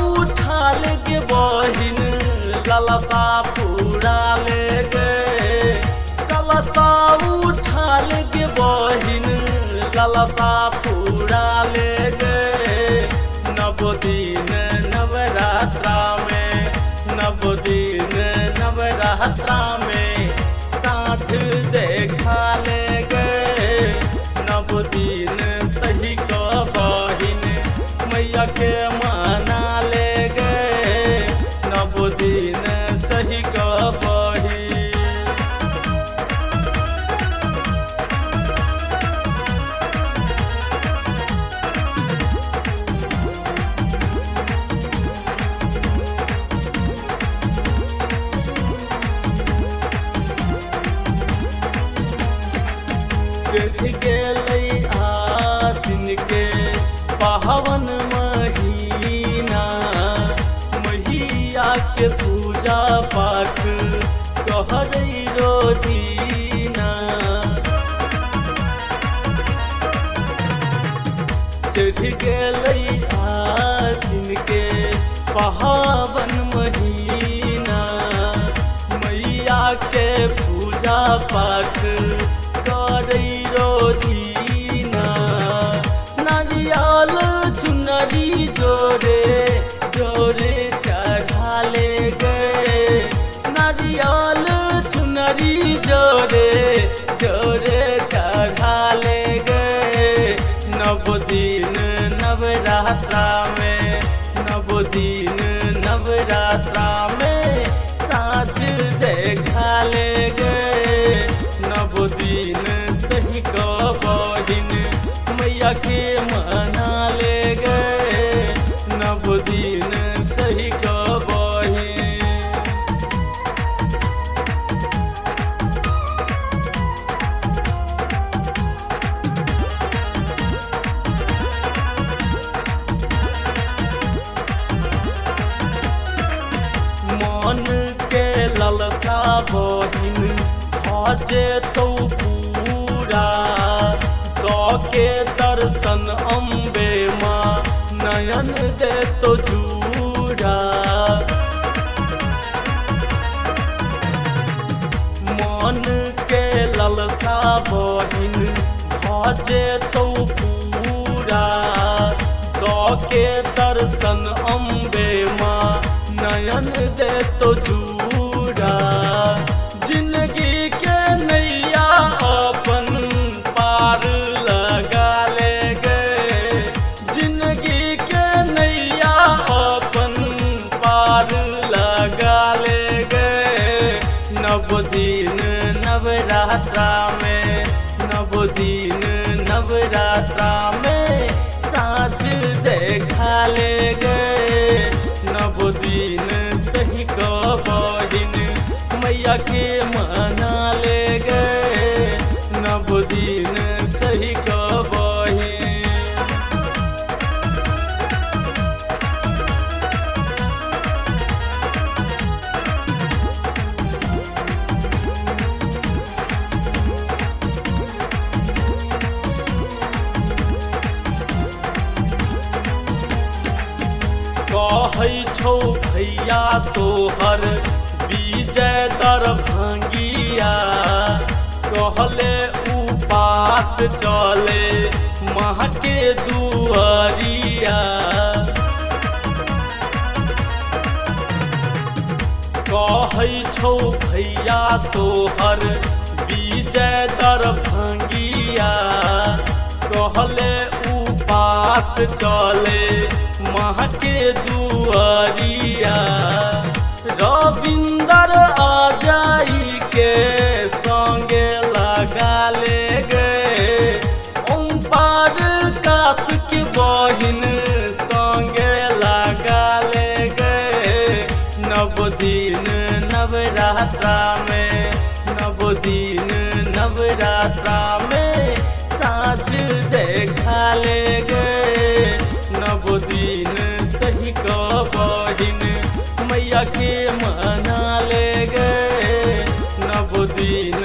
उठा ले गे बहिन ललसा पूरा ले गे कलसा उठा ले गे बहिन ललसा पूरा ले गे नव दिन नवरात्रा में नव दिन नवरात्रा में साँझ देखा ले गे नव दिन सही को बहिन मैया के मना ले गे नव दिन सही को बहिन। चढ़ गेलै आसिन के पावन महीना मैया के पूजा पाठ कहरै रोजीना चढ़ गेलै आसिन के पावन महीना मैया के पूजा पाठ करै रोजीना नारियल चुनरी जोरे जोरे चढ़ा ले गे नारियल चुनरी जोरे जोरे चढ़ा ले गे नव दिन नवरात्रा में नव दिन नवरात्रा में साँझ देखा ले गे नव दिन सही को बहिन मैया के मना ले गे नव दिन सही को बहिन। मन के ललसा बहिन भजे तो पूरा के दर्शन अम्बे माँ नयन दे तो जूरा मन के ललसा बहिन भजे तो पूरा के दर्शन अम्बे माँ नयन दे तो जूरा जिंदगी के नैया अपन पार लगा ले गे जिंदगी के नैया अपन पार लगा ले गे नव दिन नवरात्रा में नव दिन नवरात्रा में साँझ देखा ले गे नव दिन सही को बहिन मैया के मना ले गे नव दिन सही को बहिन। कहै छौ भैया तोहर विजय दरभंगिया कहले उपास चले माँ के दुआरिया कहै छौ भैया तोहर विजय दरभंगिया कहले उपास चले माँ के दुआरिया रविंदर आजाई के संगे लगा ले गे ओम प्रकाश के बहिन संगे लगा ले गे नव दिन नवरात्रा में नव दिन नवरात्रा में साँझ देखा ले गे नव दिन सही को बहिन मैया के मना ले गे नव दिन